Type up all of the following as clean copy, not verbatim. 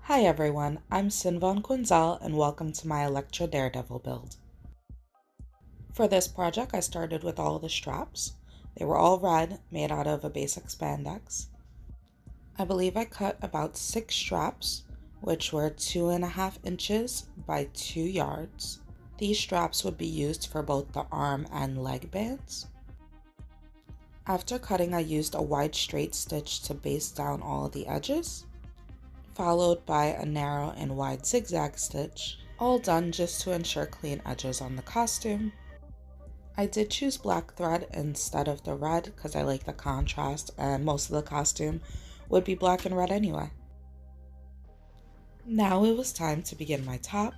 Hi everyone, I'm Quinzel and welcome to my Electra Daredevil build. For this project I started with all the straps. They were all red, made out of a basic spandex. I believe I cut about 6 straps, which were 2.5 inches by 2 yards. These straps would be used for both the arm and leg bands. After cutting I used a wide straight stitch to baste down all the edges, followed by a narrow and wide zigzag stitch, all done just to ensure clean edges on the costume. I did choose black thread instead of the red because I like the contrast and most of the costume would be black and red anyway. Now it was time to begin my top.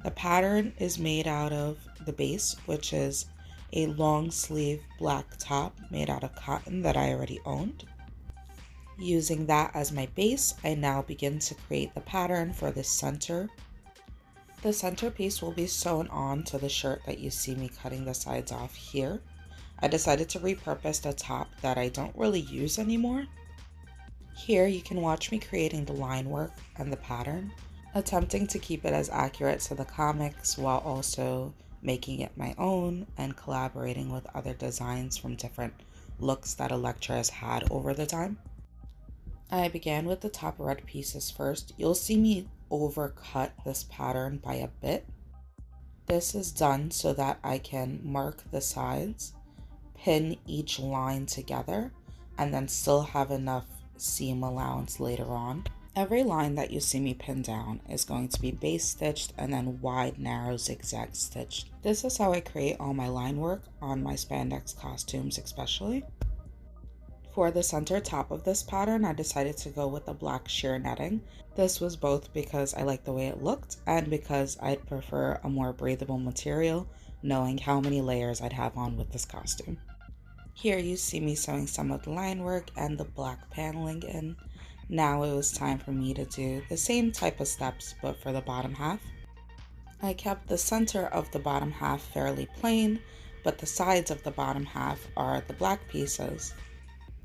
The pattern is made out of the base, which is a long sleeve black top made out of cotton that I already owned. Using that as my base, I now begin to create the pattern for the center. The center piece will be sewn on to the shirt that you see me cutting the sides off here. I decided to repurpose the top that I don't really use anymore. Here you can watch me creating the line work and the pattern, attempting to keep it as accurate to the comics while also making it my own and collaborating with other designs from different looks that Electra has had over the time. I began with the top red pieces first. You'll see me overcut this pattern by a bit. This is done so that I can mark the sides, pin each line together, and then still have enough seam allowance later on. Every line that you see me pin down is going to be base stitched and then wide narrow zigzag stitched. This is how I create all my line work on my spandex costumes especially. For the center top of this pattern, I decided to go with the black sheer netting. This was both because I liked the way it looked and because I'd prefer a more breathable material, knowing how many layers I'd have on with this costume. Here you see me sewing some of the line work and the black paneling in. Now it was time for me to do the same type of steps but for the bottom half. I kept the center of the bottom half fairly plain, but the sides of the bottom half are the black pieces.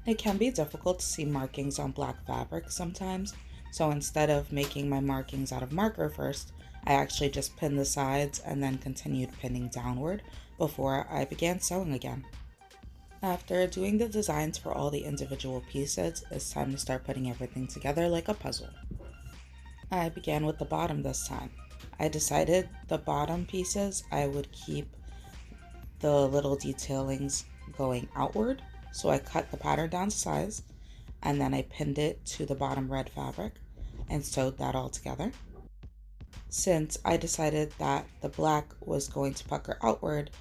It can be difficult to see markings on black fabric sometimes, so instead of making my markings out of marker first, I actually just pinned the sides and then continued pinning downward before I began sewing again. After doing the designs for all the individual pieces, it's time to start putting everything together like a puzzle. I began with the bottom this time. I decided the bottom pieces I would keep the little detailings going outward. So I cut the pattern down to size and then I pinned it to the bottom red fabric and sewed that all together. Since I decided that the black was going to pucker outward,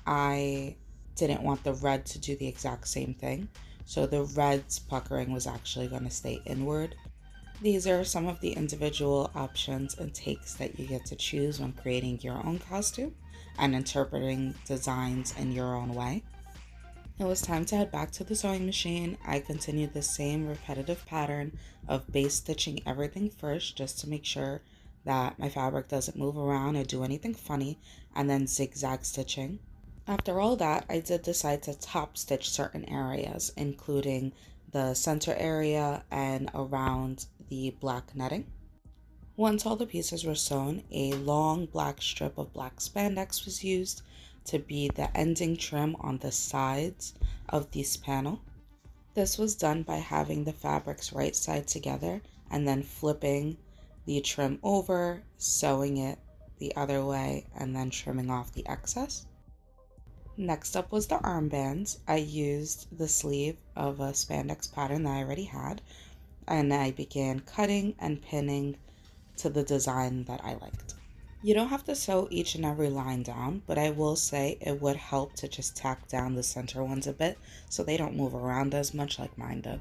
I didn't want the red to do the exact same thing. So the red's puckering was actually going to stay inward. These are some of the individual options and takes that you get to choose when creating your own costume and interpreting designs in your own way. It was time to head back to the sewing machine. I continued the same repetitive pattern of base stitching everything first just to make sure that my fabric doesn't move around or do anything funny, and then zigzag stitching. After all that, I did decide to top stitch certain areas, including the center area and around the black netting. Once all the pieces were sewn, a long black strip of black spandex was used to be the ending trim on the sides of this panel. This was done by having the fabrics right side together and then flipping the trim over, sewing it the other way, and then trimming off the excess. Next up was the armbands. I used the sleeve of a spandex pattern that I already had, and I began cutting and pinning to the design that I liked. You don't have to sew each and every line down, but I will say it would help to just tack down the center ones a bit so they don't move around as much like mine did.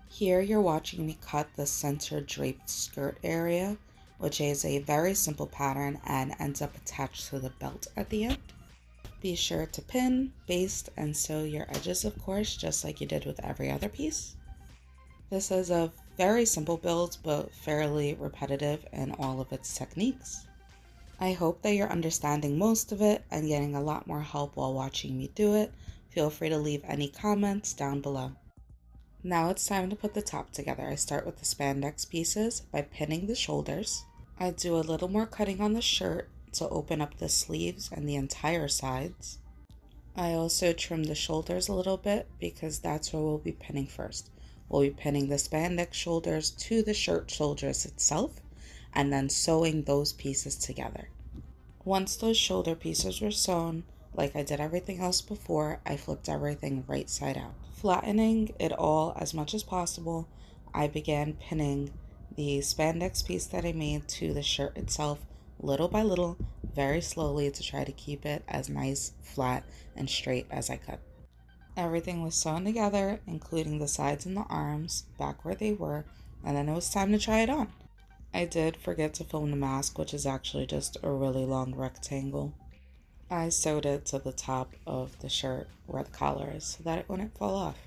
Here you're watching me cut the center draped skirt area, which is a very simple pattern and ends up attached to the belt at the end. Be sure to pin, baste, and sew your edges of course, just like you did with every other piece. This is a very simple build, but fairly repetitive in all of its techniques. I hope that you're understanding most of it and getting a lot more help while watching me do it. Feel free to leave any comments down below. Now it's time to put the top together. I start with the spandex pieces by pinning the shoulders. I do a little more cutting on the shirt to open up the sleeves and the entire sides. I also trim the shoulders a little bit because that's where we'll be pinning first. We'll be pinning the spandex shoulders to the shirt shoulders itself and then sewing those pieces together. Once those shoulder pieces were sewn, like I did everything else before, I flipped everything right side out. Flattening it all as much as possible, I began pinning the spandex piece that I made to the shirt itself little by little, very slowly to try to keep it as nice, flat, and straight as I could. Everything was sewn together, including the sides and the arms, back where they were, and then it was time to try it on. I did forget to film the mask, which is actually just a really long rectangle. I sewed it to the top of the shirt where the collar is so that it wouldn't fall off.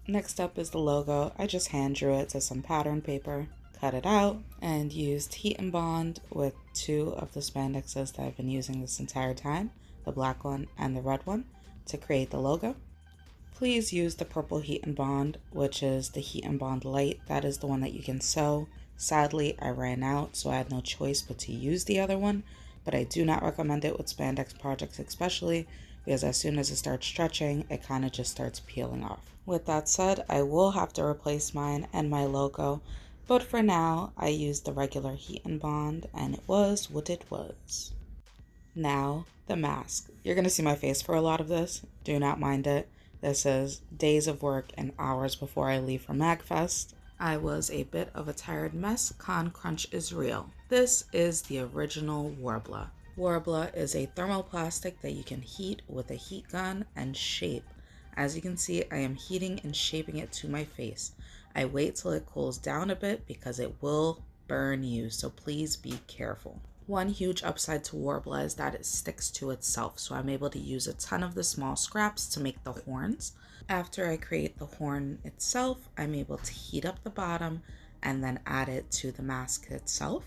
Next up is the logo. I just hand drew it to some pattern paper, cut it out, and used heat and bond with two of the spandexes that I've been using this entire time, the black one and the red one, to create the logo. Please use the purple heat and bond, which is the heat and bond light. That is the one that you can sew. Sadly, I ran out, so I had no choice but to use the other one, but I do not recommend it with spandex projects especially, because as soon as it starts stretching, it kind of just starts peeling off. With that said, I will have to replace mine and my logo, but for now, I used the regular heat and bond, and it was what it was. Now, the mask. You're going to see my face for a lot of this. Do not mind it. This is days of work and hours before I leave for MagFest. I was a bit of a tired mess. Con crunch is real. This is the original Worbla. Worbla is a thermoplastic that you can heat with a heat gun and shape. As you can see, I am heating and shaping it to my face. I wait till it cools down a bit because it will burn you, so please be careful. One huge upside to Worbla is that it sticks to itself, so I'm able to use a ton of the small scraps to make the horns. After I create the horn itself, I'm able to heat up the bottom and then add it to the mask itself.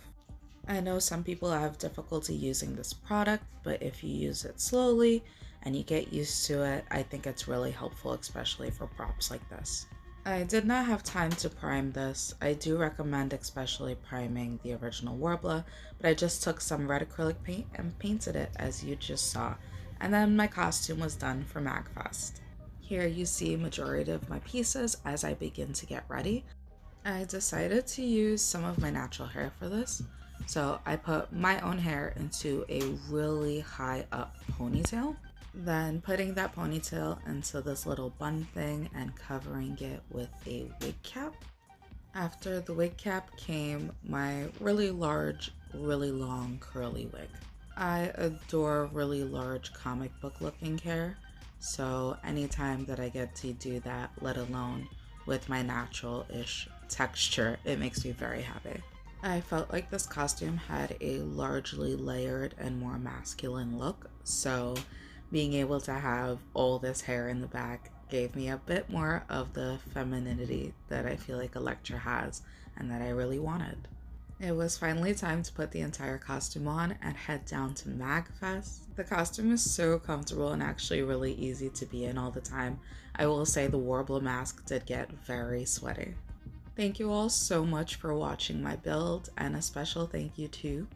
I know some people have difficulty using this product, but if you use it slowly and you get used to it, I think it's really helpful, especially for props like this. I did not have time to prime this. I do recommend especially priming the original Worbla, but I just took some red acrylic paint and painted it as you just saw, and then my costume was done for MagFest. Here you see majority of my pieces as I begin to get ready. I decided to use some of my natural hair for this, so I put my own hair into a really high up ponytail. Then putting that ponytail into this little bun thing and covering it with a wig cap. After the wig cap came my really large, really long curly wig. I adore really large comic book looking hair, so anytime that I get to do that, let alone with my natural-ish texture, it makes me very happy. I felt like this costume had a largely layered and more masculine look, so being able to have all this hair in the back gave me a bit more of the femininity that I feel like Electra has and that I really wanted. It was finally time to put the entire costume on and head down to MagFest. The costume is so comfortable and actually really easy to be in all the time. I will say the Worbla mask did get very sweaty. Thank you all so much for watching my build, and a special thank you to